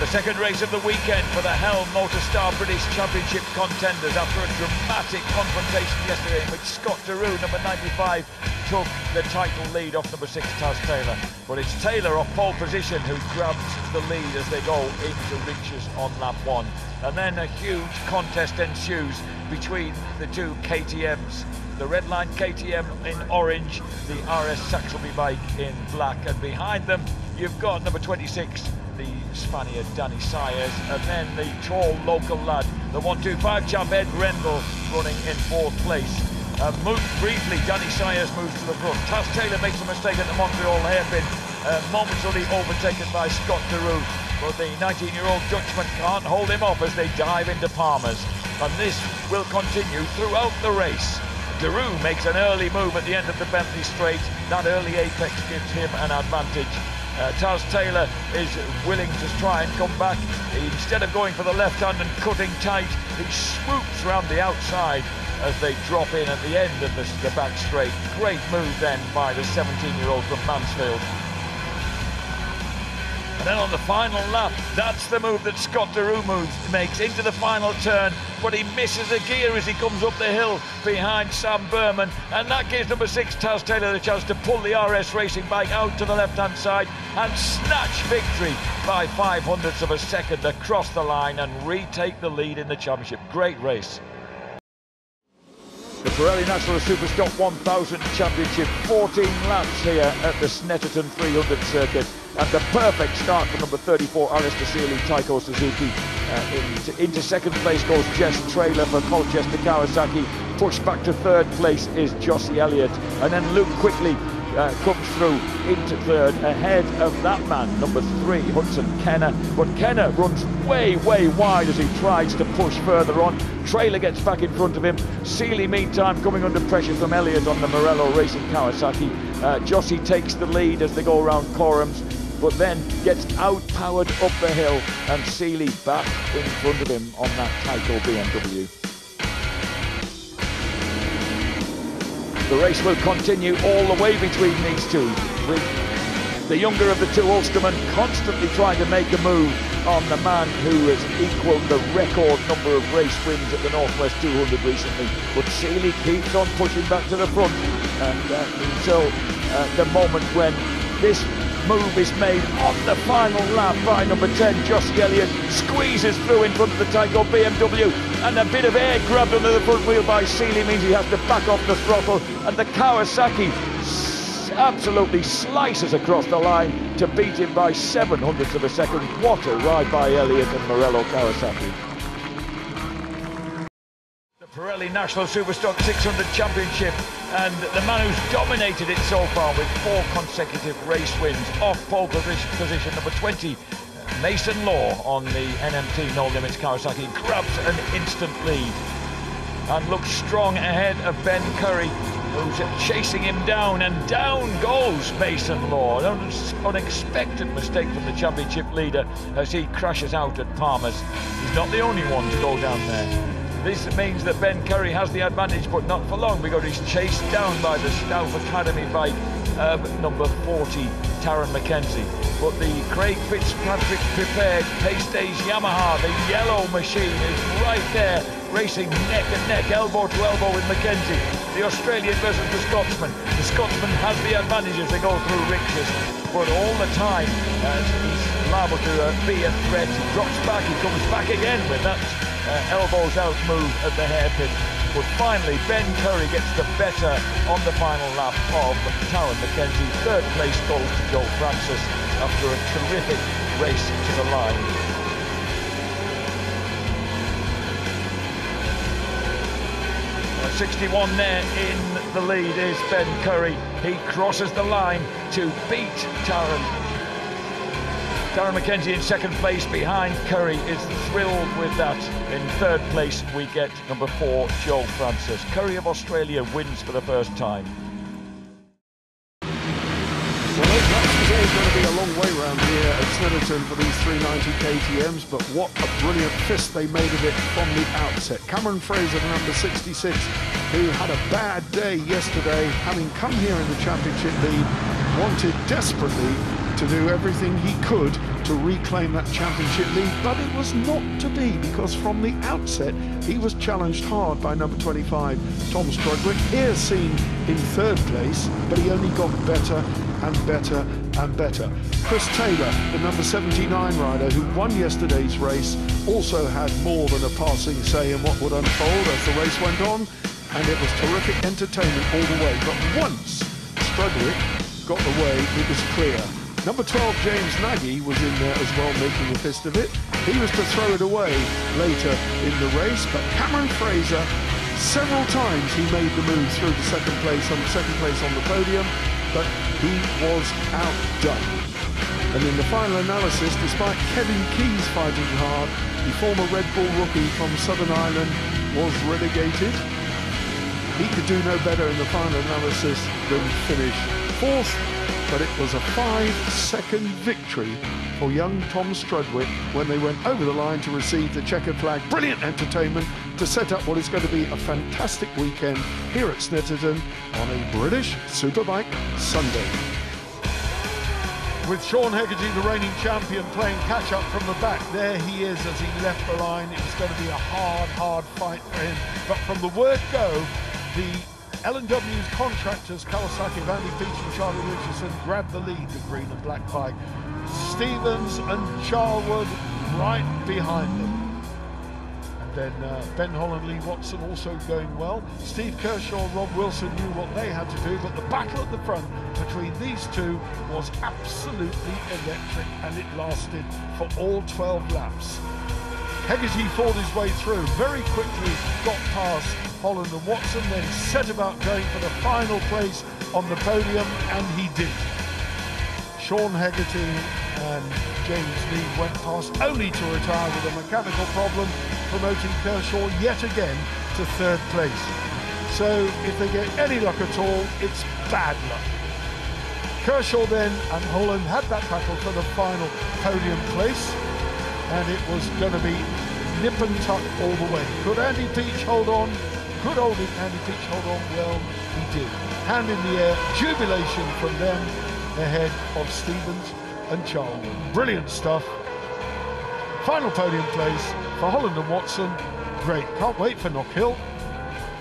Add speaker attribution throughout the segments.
Speaker 1: second race of the weekend for the Helm Motostar British Championship contenders after a dramatic confrontation yesterday in which Scott Deroo, number 95, took the title lead off number 6, Taz Taylor. But it's Taylor off pole position who grabs the lead as they go into Riches on lap 1. And then a huge contest ensues between the two KTMs. The Redline KTM in orange, the RS Saxelby bike in black, and behind them you've got number 26, the Spaniard Danny Sayers, and then the tall local lad, the 125 champ Ed Rendell, running in 4th place. Briefly, Danny Sayers moves to the front. Taz Taylor makes a mistake at the Montreal hairpin, momentarily overtaken by Scott Deroo, but the 19-year-old Dutchman can't hold him off as they dive into Palmer's, and this will continue throughout the race. Deroo makes an early move at the end of the Bentley straight. That early apex gives him an advantage. Taz Taylor is willing to try and come back. Instead of going for the left hand and cutting tight, he swoops round the outside as they drop in at the end of the back straight. Great move then by the 17-year-old from Mansfield. And then on the final lap, that's the move that Scott Deroo makes into the final turn, but he misses a gear as he comes up the hill behind Sam Berman, and that gives number 6 Taz Taylor the chance to pull the RS Racing bike out to the left-hand side and snatch victory by 0.05 of a second across the line and retake the lead in the championship. Great race. The Pirelli National Superstock 1000 Championship, 14 laps here at the Snetterton 300 circuit, and the perfect start for number 34 Alistair Seeley, Taiko Suzuki. Into second place goes Jess Traylor for Colchester Kawasaki. Pushed back to third place is Jossie Elliott, and then Luke Quickly comes through into third ahead of that man, number 3, Hudson Kenner. But Kenner runs way wide as he tries to push further on. Traylor gets back in front of him. Seeley, meantime, coming under pressure from Elliott on the Morello Racing Kawasaki. Jossie takes the lead as they go around Corums, but then gets outpowered up the hill, and Seeley back in front of him on that Taiko BMW. The race will continue all the way between these two, with the younger of the two Ulstermen constantly trying to make a move on the man who has equalled the record number of race wins at the Northwest 200 recently. But Seeley keeps on pushing back to the front, and until the moment when this move is made on the final lap by number 10, Jossie Elliott, squeezes through in front of the Taiko BMW, and a bit of air grabbed under the front wheel by Seeley means he has to back off the throttle, and the Kawasaki absolutely slices across the line to beat him by 0.07 of a second. What a ride by Elliott and Morello Kawasaki. Pirelli National Superstock 600 Championship, and the man who's dominated it so far with 4 consecutive race wins, off pole position number 20, Mason Law on the NMT No Limits Kawasaki, grabs an instant lead and looks strong ahead of Ben Curry, who's chasing him down, and down goes Mason Law. An unexpected mistake from the championship leader as he crashes out at Palmer's. He's not the only one to go down there. This means that Ben Curry has the advantage, but not for long, because he's chased down by the Stouff Academy bike, number 40, Taron McKenzie. But the Craig Fitzpatrick prepared Pace-Days Yamaha, the yellow machine, is right there, racing neck and neck, elbow to elbow with McKenzie. The Australian versus the Scotsman. The Scotsman has the advantage as they go through Riches, but all the time he's liable to be a threat. He drops back, he comes back again with that elbows out move at the hairpin. But finally Ben Curry gets the better on the final lap of Taron McKenzie. Third place goes to Joe Francis after a terrific race to the line. At 61 there in the lead is Ben Curry. He crosses the line to beat Taron. Taron McKenzie in second place behind Curry is thrilled with that. In third place we get number 4, Joe Francis. Curry of Australia wins for the first time.
Speaker 2: Well, those laps was always going to be a long way round here at Snetterton for these 390 KTMs, but what a brilliant fist they made of it from the outset. Cameron Fraser, number 66, who had a bad day yesterday, having come here in the championship lead, wanted desperately to do everything he could to reclaim that championship lead, but it was not to be, because from the outset he was challenged hard by number 25 Tom Strudwick, here seen in third place, but he only got better and better and better. Chris Taylor, the number 79 rider who won yesterday's race, also had more than a passing say in what would unfold as the race went on, and it was terrific entertainment all the way. But once Strudwick got the way, it was clear. Number 12, James Nagy, was in there as well, making a fist of it. He was to throw it away later in the race, but Cameron Fraser, several times he made the move through to second place on the podium, but he was outdone. And in the final analysis, despite Kevin Keyes fighting hard, the former Red Bull rookie from Southern Ireland was relegated. He could do no better in the final analysis than finish fourth, but it was a 5-second victory for young Tom Strudwick when they went over the line to receive the checkered flag. Brilliant entertainment to set up what is going to be a fantastic weekend here at Snetterton on a British Superbike Sunday.
Speaker 3: With Sean Hegarty, the reigning champion, playing catch-up from the back. There he is as he left the line. It was going to be a hard fight for him. But from the word go, the L&W's contractors, Kawasaki, Andy Peach and Charlie Richardson, grabbed the lead, the green and black bike. Stevens and Charlwood right behind them. And then Ben Holland, Lee Watson also going well. Steve Kershaw, Rob Wilson knew what they had to do, but the battle at the front between these two was absolutely electric, and it lasted for all 12 laps. Hegarty fought his way through, very quickly got past Holland and Watson, then set about going for the final place on the podium, and he did. Sean Hegarty and James Neave went past, only to retire with a mechanical problem, promoting Kershaw yet again to third place. So if they get any luck at all, it's bad luck. Kershaw then and Holland had that battle for the final podium place, and it was going to be nip and tuck all the way. Could Andy Peach hold on? Could Andy Peach hold on? Well, he did. Hand in the air, jubilation from them ahead of Stevens and Charlwood. Brilliant stuff. Final podium place for Holland and Watson. Great. Can't wait for Knockhill.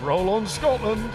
Speaker 3: Roll on Scotland.